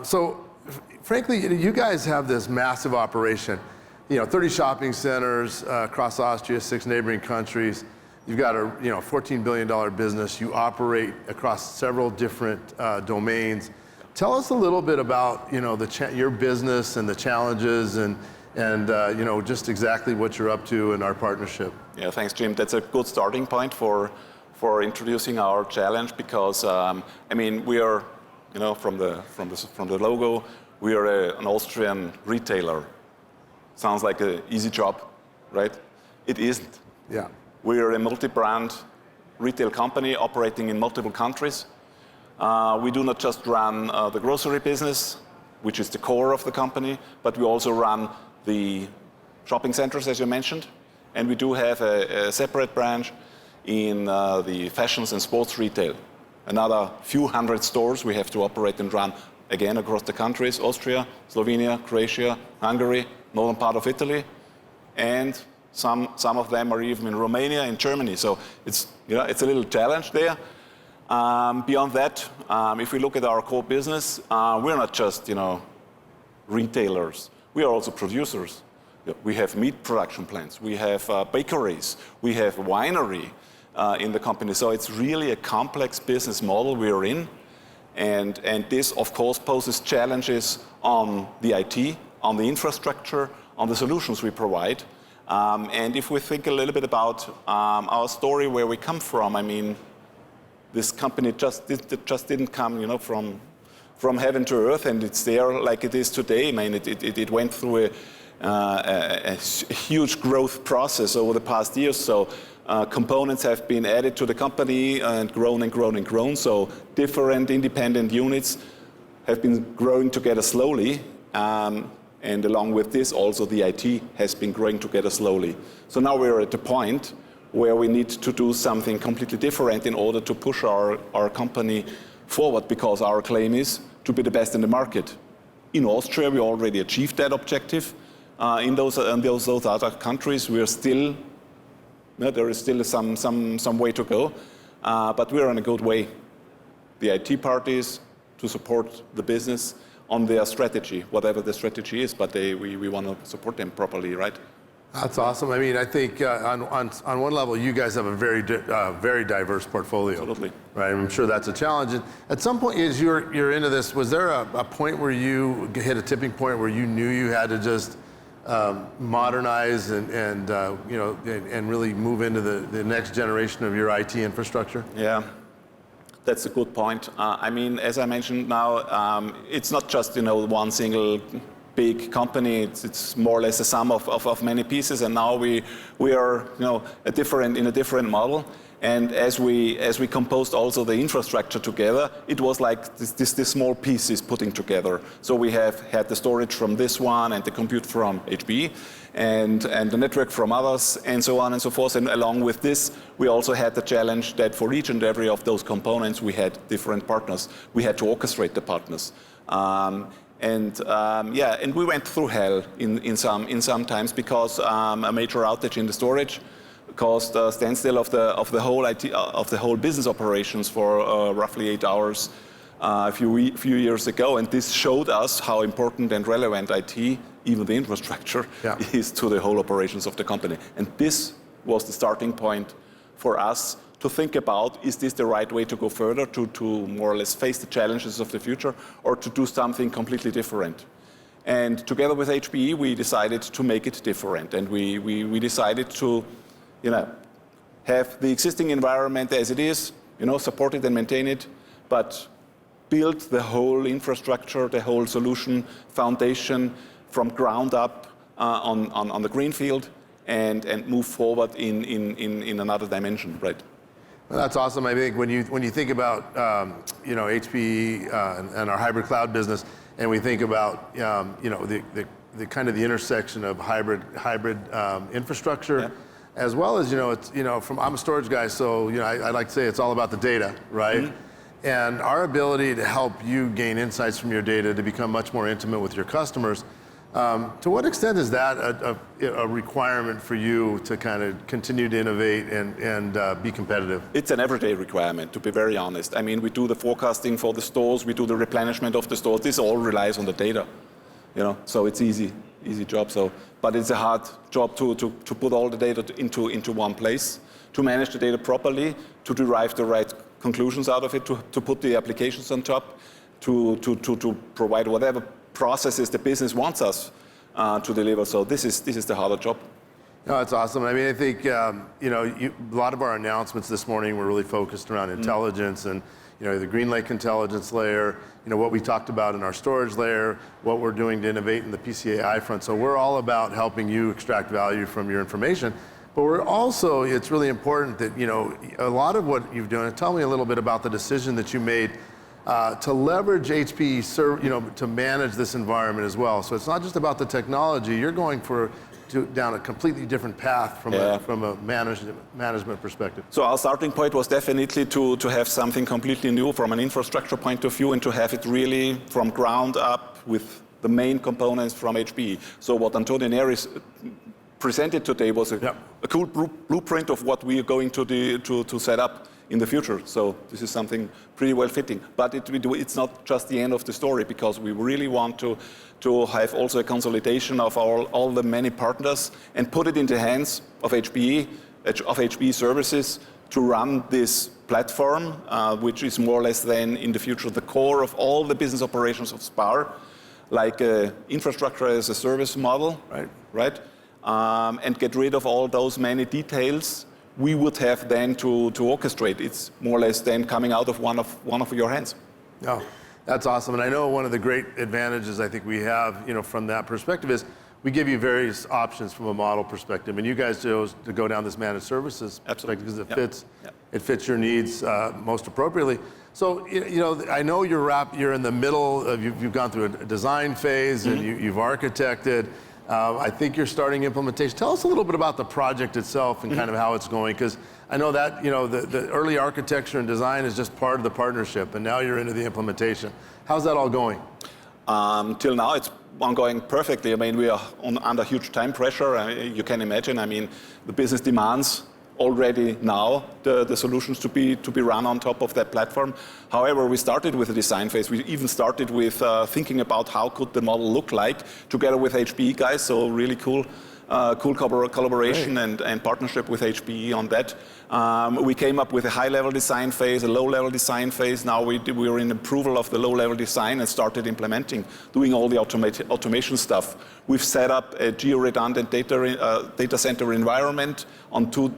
So frankly, you guys have this massive operation, 30 shopping centers across Austria, 6 neighboring countries. You've got a $14 billion business. You operate across several different domains. Tell us a little bit about your business and the challenges and just exactly what you're up to in our partnership. Yeah, thanks, Jim. That's a good starting point for introducing our challenge, because we are from the logo, we are an Austrian retailer. Sounds like an easy job, right? It isn't. Yeah. We are a multi-brand retail company operating in multiple countries. We do not just run the grocery business, which is the core of the company, but we also run the shopping centers, as you mentioned. And we do have a separate branch in the fashions and sports retail. Another few hundred stores we have to operate and run, again, across the countries: Austria, Slovenia, Croatia, Hungary, northern part of Italy, and some of them are even in Romania and Germany. So it's a little challenge there. Beyond that, if we look at our core business, we're not just retailers. We are also producers. We have meat production plants. We have bakeries. We have winery in the company. So it's really a complex business model we're in. And this, of course, poses challenges on the IT, on the infrastructure, on the solutions we provide. And if we think a little bit about our story, where we come from, this company just didn't come, from heaven to earth, and it's there like it is today. It went through a huge growth process over the past years. So components have been added to the company and grown and grown and grown. So different independent units have been growing together slowly. And along with this, also the IT has been growing together slowly. So now we're at the point where we need to do something completely different in order to push our company forward, because our claim is to be the best in the market. In Austria, we already achieved that objective. In those other countries, there is still some way to go, but we're on a good way. The IT parties to support the business on their strategy, whatever the strategy is, but we want to support them properly, right? That's awesome. I think on one level, you guys have a very diverse portfolio. Absolutely. Right. I'm sure that's a challenge. And at some point, as you're into this, was there a point where you hit a tipping point where you knew you had to just modernize and really move into the next generation of your IT infrastructure? Yeah. That's a good point. As I mentioned now, it's not just one single big company. It's more or less a sum of many pieces, and now we are in a different model. And as we composed also the infrastructure together, it was like this small pieces putting together. So we have had the storage from this one, and the compute from HPE, and the network from others, and so on and so forth. And along with this, we also had the challenge that for each and every of those components, we had different partners. We had to orchestrate the partners. And we went through hell in some times, because a major outage in the storage caused a standstill of the whole IT of the whole business operations for roughly 8 hours a few years ago. And this showed us how important and relevant IT even the infrastructure, is to the whole operations of the company. And this was the starting point for us to think about, is this the right way to go further, to more or less face the challenges of the future, or to do something completely different? And together with HPE, we decided to make it different. And we decided to, have the existing environment as it is, support it and maintain it, but build the whole infrastructure, the whole solution foundation from ground up on the greenfield, and move forward in another dimension, right? Well, that's awesome. I think when you think about HPE and our hybrid cloud business, and we think about the kind of the intersection of hybrid infrastructure, as well as I'm a storage guy, so I like to say it's all about the data, right? Mm-hmm. And our ability to help you gain insights from your data to become much more intimate with your customers. To what extent is that a requirement for you to kind of continue to innovate and be competitive? It's an everyday requirement, to be very honest. I mean, we do the forecasting for the stores, we do the replenishment of the stores. This all relies on the data, so it's easy job. But it's a hard job to put all the data into one place, to manage the data properly, to derive the right conclusions out of it, to put the applications on top, to provide whatever processes the business wants us to deliver. So this is the harder job. No, that's awesome. I mean, I think a lot of our announcements this morning were really focused around intelligence and the GreenLake intelligence layer, what we talked about in our storage layer, what we're doing to innovate in the PCAI front. So we're all about helping you extract value from your information. But we're also, it's really important that a lot of what you've done. Tell me a little bit about the decision that you made to leverage HPE, to manage this environment as well. So it's not just about the technology. You're going down a completely different path from a management perspective. So our starting point was definitely to have something completely new from an infrastructure point of view, and to have it really from ground up with the main components from HPE. So what Antonio Neris presented today was a cool blueprint of what we are going to set up in the future. So this is something pretty well fitting. But it's not just the end of the story, because we really want to have also a consolidation of all the many partners and put it in the hands of HPE services to run this platform, which is more or less then in the future the core of all the business operations of Spar, like infrastructure as a service model, right? And get rid of all those many details we would have then to orchestrate. It's more or less then coming out of one of your hands. Oh, that's awesome. And I know one of the great advantages I think we have, from that perspective is we give you various options from a model perspective. And you guys chose to go down this managed services perspective because it fits your needs most appropriately. So, I know you're in the middle of, you've gone through a design phase and you've architected. I think you're starting implementation. Tell us a little bit about the project itself and kind of how it's going, because I know that the early architecture and design is just part of the partnership, and now you're into the implementation. How's that all going? Till now, it's ongoing perfectly. I mean, we are under huge time pressure. You can imagine. I mean, the business demands already now the solutions to be run on top of that platform. However, we started with the design phase. We even started with thinking about how could the model look like together with HPE guys. So really cool collaboration and partnership with HPE on that. We came up with a high-level design phase, a low-level design phase. Now we were in approval of the low-level design and started implementing, doing all the automation stuff. We've set up a geo-redundant data center environment on two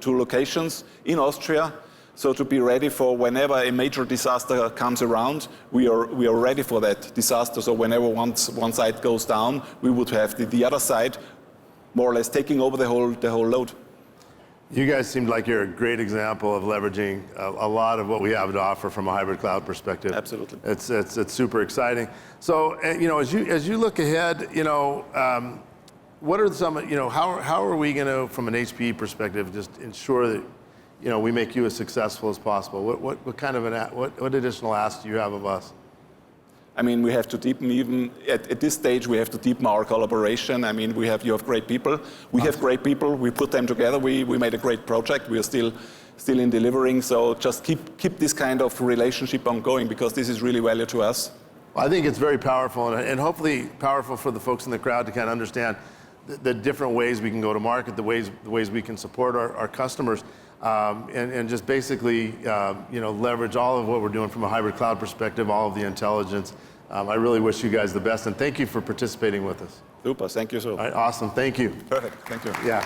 locations in Austria. So to be ready for whenever a major disaster comes around, we are ready for that disaster. So whenever one side goes down, we would have the other side more or less taking over the whole load. You guys seem like you're a great example of leveraging a lot of what we have to offer from a hybrid cloud perspective. Absolutely. It's super exciting. So as you look ahead, what are some, how are we going to, from an HPE perspective, just ensure that we make you as successful as possible? What kind of what additional asks do you have of us? I mean, we have to deepen, even at this stage, we have to deepen our collaboration. I mean, you have great people. We have great people. We put them together. We made a great project. We are still in delivering. So just keep this kind of relationship ongoing, because this is really value to us. I think it's very powerful, and hopefully powerful for the folks in the crowd to kind of understand the different ways we can go to market, the ways we can support our customers, and just basically leverage all of what we're doing from a hybrid cloud perspective, all of the intelligence. I really wish you guys the best, and thank you for participating with us. Super, thank you so. All right, awesome, thank you. Perfect, thank you. Yeah.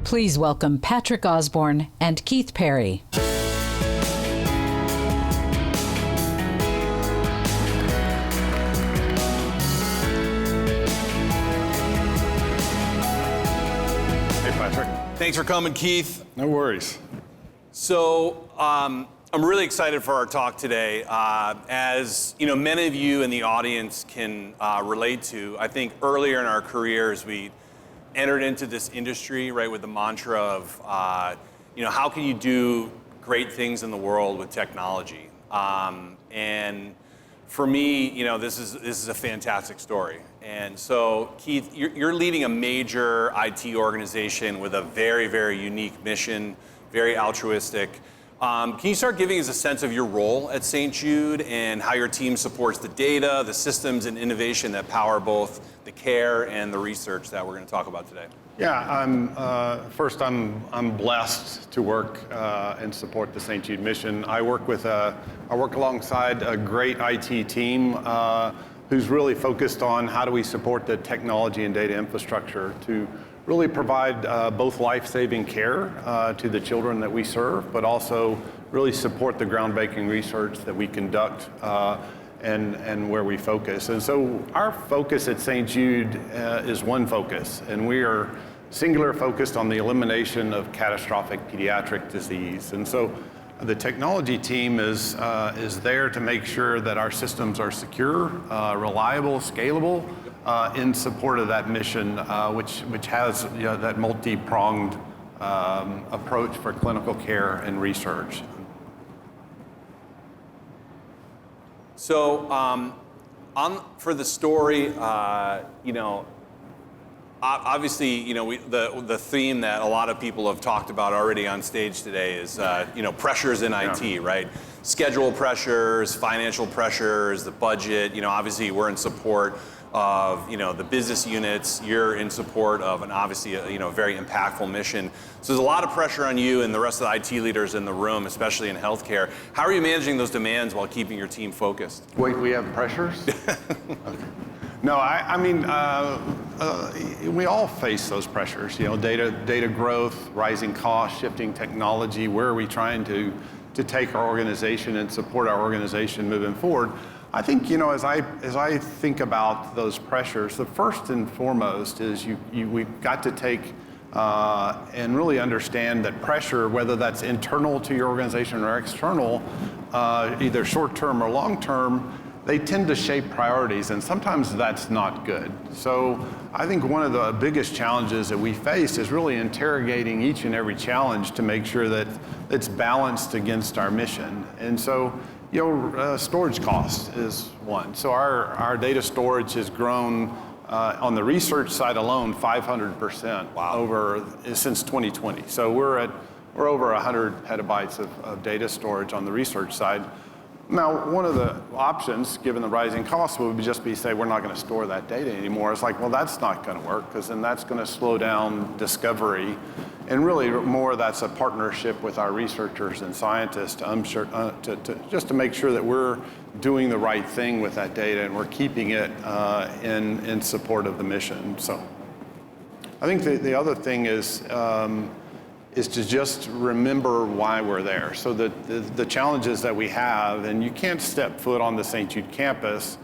Please welcome Patrick Osborne and Keith Perry. Hey, Patrick. Thanks for coming, Keith. No worries. So I'm really excited for our talk today. As many of you in the audience can relate to, I think earlier in our careers we entered into this industry, right, with the mantra of, how can you do great things in the world with technology? And for me, this is a fantastic story. And so, Keith, you're leading a major IT organization with a very, very unique mission, very altruistic. Can you start giving us a sense of your role at St. Jude and how your team supports the data, the systems, and innovation that power both the care and the research that we're going to talk about today? Yeah, I'm blessed to work and support the St. Jude mission. I work alongside a great IT team who's really focused on how do we support the technology and data infrastructure to really provide both life-saving care to the children that we serve, but also really support the groundbreaking research that we conduct and where we focus. And so our focus at St. Jude is one focus, and we are singular focused on the elimination of catastrophic pediatric disease. And so the technology team is there to make sure that our systems are secure, reliable, scalable, in support of that mission, which has that multi-pronged approach for clinical care and research. So, for the story, obviously, the theme that a lot of people have talked about already on stage today is, pressures in IT, right? Schedule pressures, financial pressures, the budget. Obviously, we're in support of the business units. You're in support of an obviously a very impactful mission. So there's a lot of pressure on you and the rest of the IT leaders in the room, especially in healthcare. How are you managing those demands while keeping your team focused? Wait, we have pressures? Okay. No, I mean, we all face those pressures. Data growth, rising costs, shifting technology. Where are we trying to take our organization and support our organization moving forward? I think, as I think about those pressures, the first and foremost is we've got to take and really understand that pressure, whether that's internal to your organization or external, either short-term or long-term, they tend to shape priorities, and sometimes that's not good. So I think one of the biggest challenges that we face is really interrogating each and every challenge to make sure that it's balanced against our mission. And so, storage cost is one. So our data storage has grown on the research side alone 500% since 2020. So we're over 100 petabytes of data storage on the research side. Now, one of the options, given the rising costs, would just be say we're not going to store that data anymore. It's like, well, that's not going to work, because then that's going to slow down discovery And really more that's a partnership with our researchers and scientists just to make sure that we're doing the right thing with that data and we're keeping it in support of the mission. So I think the other thing is to just remember why we're there. So the challenges that we have, and you can't step foot on the St. Jude campus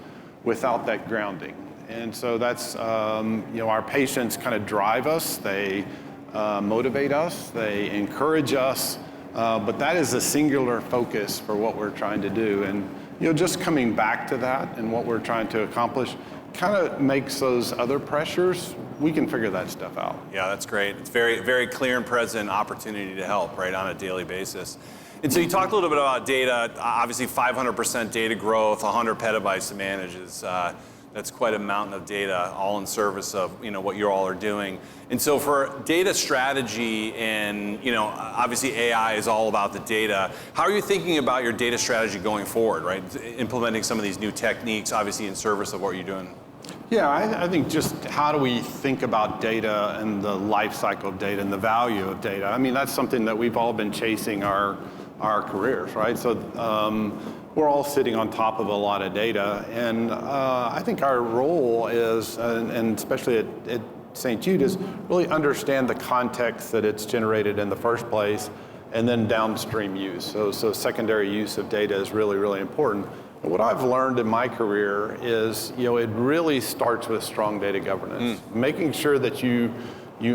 without that grounding. And so that's, our patients kind of drive us, they motivate us, they encourage us, but that is a singular focus for what we're trying to do. And just coming back to that and what we're trying to accomplish kind of makes those other pressures, we can figure that stuff out. Yeah, that's great. It's very, very clear and present opportunity to help, right, on a daily basis. And so you talked a little bit about data, obviously 500% data growth, 100 petabytes to manage is, that's quite a mountain of data, all in service of what you all are doing. And so for data strategy and obviously AI is all about the data. How are you thinking about your data strategy going forward, right? Implementing some of these new techniques, obviously in service of what you're doing. Yeah, I think just how do we think about data and the life cycle of data and the value of data? I mean, that's something that we've all been chasing our careers, right? So we're all sitting on top of a lot of data, and I think our role is, and especially at St. Jude, is really understand the context that it's generated in the first place, and then downstream use. So secondary use of data is really, really important. And what I've learned in my career is, it really starts with strong data governance, making sure that you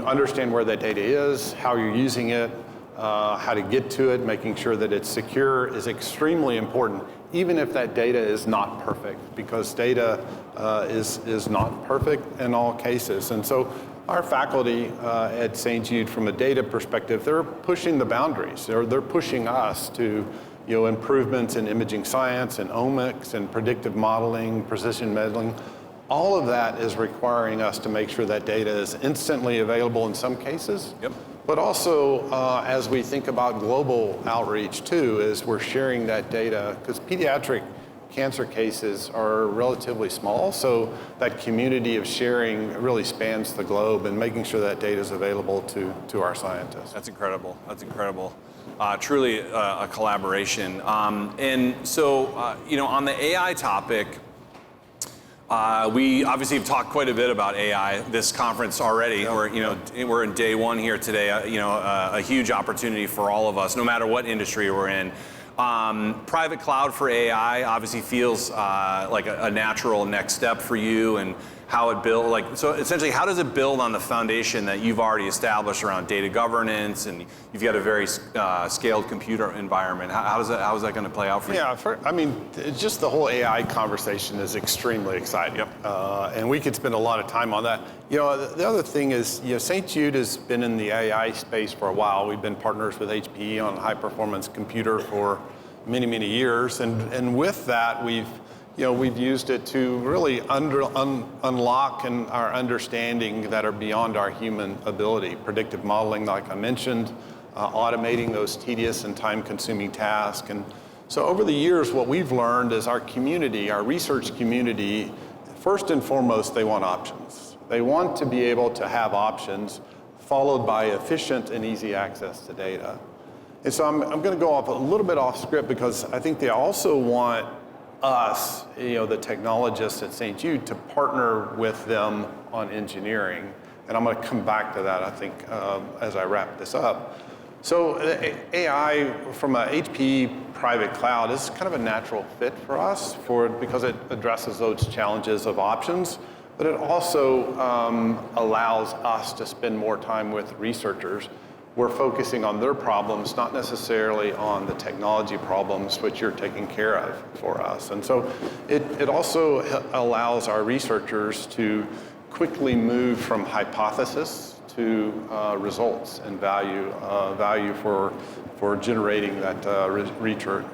understand where that data is, how you're using it, how to get to it, making sure that it's secure is extremely important, even if that data is not perfect, because data is not perfect in all cases. And so our faculty at St. Jude, from a data perspective, they're pushing the boundaries. They're pushing us to improvements in imaging science and omics and predictive modeling, precision measuring. All of that is requiring us to make sure that data is instantly available in some cases. Yep. But also, as we think about global outreach too, is we're sharing that data, because pediatric cancer cases are relatively small, so that community of sharing really spans the globe, and making sure that data is available to our scientists. That's incredible. That's incredible. Truly a collaboration. And so, on the AI topic, we obviously have talked quite a bit about AI this conference already. We're in day one here today. A huge opportunity for all of us, no matter what industry we're in. Private cloud for AI obviously feels like a natural next step for you, and how it build, so essentially, how does it build on the foundation that you've already established around data governance, and you've got a very scaled computer environment? How is that going to play out for you? Yeah, just the whole AI conversation is extremely exciting. Yep. And we could spend a lot of time on that. The other thing is, St. Jude has been in the AI space for a while. We've been partners with HPE on high performance computer for many, many years. And with that, we've used it to really unlock our understanding that are beyond our human ability. Predictive modeling, like I mentioned, automating those tedious and time-consuming tasks. And so over the years, what we've learned is our community, our research community, first and foremost, they want options. They want to be able to have options followed by efficient and easy access to data. And so I'm going to go off a little bit off script, because I think they also want us, the technologists at St. Jude, to partner with them on engineering. And I'm going to come back to that, I think, as I wrap this up. So AI from a HPE private cloud is kind of a natural fit for us because it addresses those challenges of options, but it also allows us to spend more time with researchers. We're focusing on their problems, not necessarily on the technology problems, which you're taking care of for us. And so it also allows our researchers to quickly move from hypothesis to results and value for generating that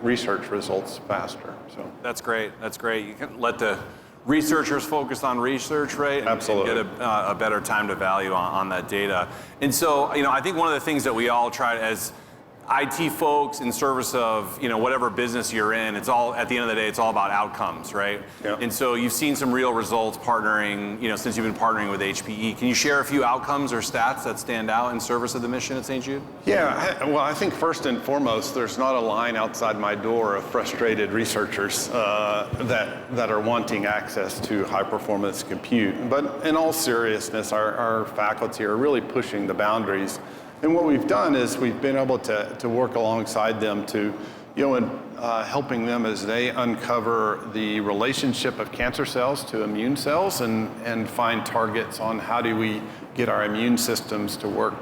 research results faster. So that's great. That's great. You can let the researchers focus on research, right? Absolutely. And get a better time to value on that data. And so, I think one of the things that we all try as IT folks in service of whatever business you're in, it's all, at the end of the day, it's all about outcomes, right? Yep. And so you've seen some real results partnering, since you've been partnering with HPE. Can you share a few outcomes or stats that stand out in service of the mission at St. Jude? Yeah, well, I think first and foremost, there's not a line outside my door of frustrated researchers that are wanting access to high performance compute. But in all seriousness, our faculty are really pushing the boundaries. And what we've done is we've been able to work alongside them to, helping them as they uncover the relationship of cancer cells to immune cells and find targets on how do we get our immune systems to work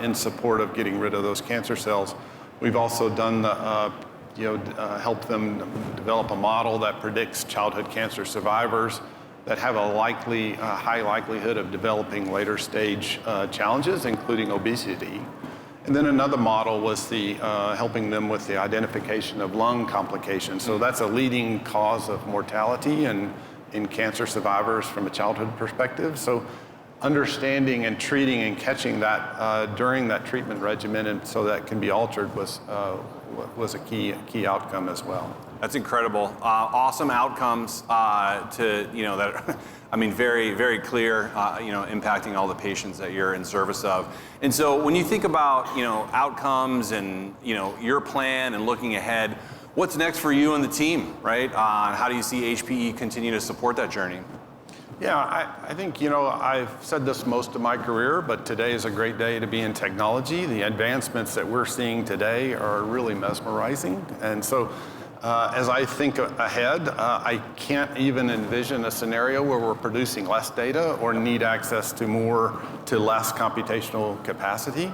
in support of getting rid of those cancer cells. We've also done help them develop a model that predicts childhood cancer survivors that have a high likelihood of developing later stage challenges, including obesity. And then another model was helping them with the identification of lung complications. So that's a leading cause of mortality in cancer survivors from a childhood perspective. So understanding and treating and catching that during that treatment regimen, and so that can be altered, was a key outcome as well. That's incredible. Awesome outcomes that very, very clear, impacting all the patients that you're in service of. And so when you think about, outcomes and, your plan and looking ahead, what's next for you and the team, right? How do you see HPE continue to support that journey? Yeah, I think, I've said this most of my career, but today is a great day to be in technology. The advancements that we're seeing today are really mesmerizing. And so as I think ahead, I can't even envision a scenario where we're producing less data or need access to less computational capacity.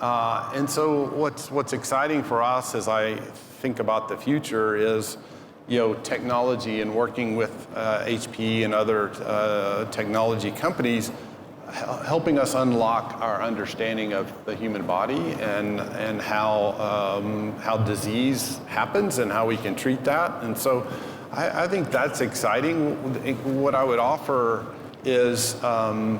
And so what's exciting for us as I think about the future is, technology and working with HPE and other technology companies, helping us unlock our understanding of the human body and how disease happens and how we can treat that. And so I think that's exciting. What I would offer is, and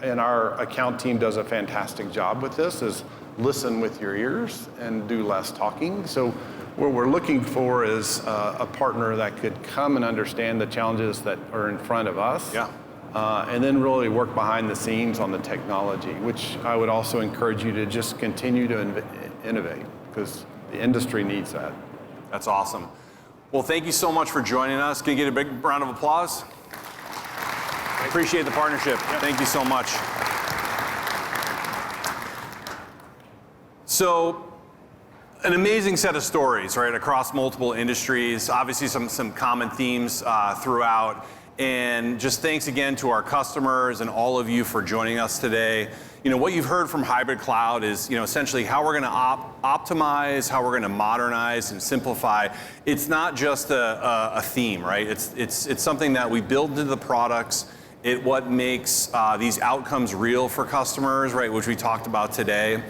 our account team does a fantastic job with this, is listen with your ears and do less talking. So what we're looking for is a partner that could come and understand the challenges that are in front of us. Yeah. And then really work behind the scenes on the technology, which I would also encourage you to just continue to innovate, because the industry needs that. That's awesome. Well, thank you so much for joining us. Can you get a big round of applause? I appreciate the partnership. Yep. Thank you so much. So, an amazing set of stories, right, across multiple industries, obviously some common themes throughout. And just thanks again to our customers and all of you for joining us today. What you've heard from hybrid cloud is, essentially how we're going to optimize, how we're going to modernize and simplify. It's not just a theme, right? It's something that we build into the products. What makes these outcomes real for customers, right, which we talked about today.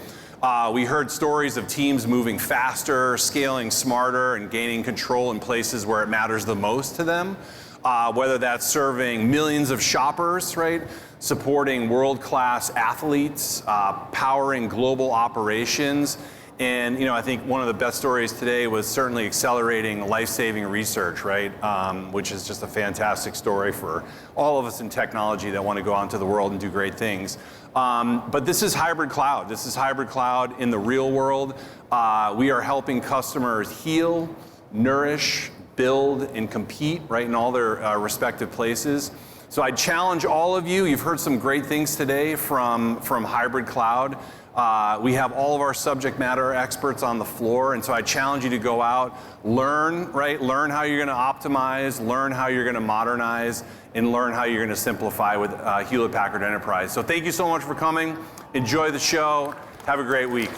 We heard stories of teams moving faster, scaling smarter, and gaining control in places where it matters the most to them. Whether that's serving millions of shoppers, right? Supporting world-class athletes, powering global operations. And I think one of the best stories today was certainly accelerating life-saving research, right? Which is just a fantastic story for all of us in technology that want to go out into the world and do great things. But this is hybrid cloud. This is hybrid cloud in the real world. We are helping customers heal, nourish, build, and compete, right, in all their respective places. So I challenge all of you. You've heard some great things today from hybrid cloud. We have all of our subject matter experts on the floor, and so I challenge you to go out, learn, right? Learn how you're going to optimize, learn how you're going to modernize, and learn how you're going to simplify with Hewlett Packard Enterprise. So thank you so much for coming. Enjoy the show. Have a great week.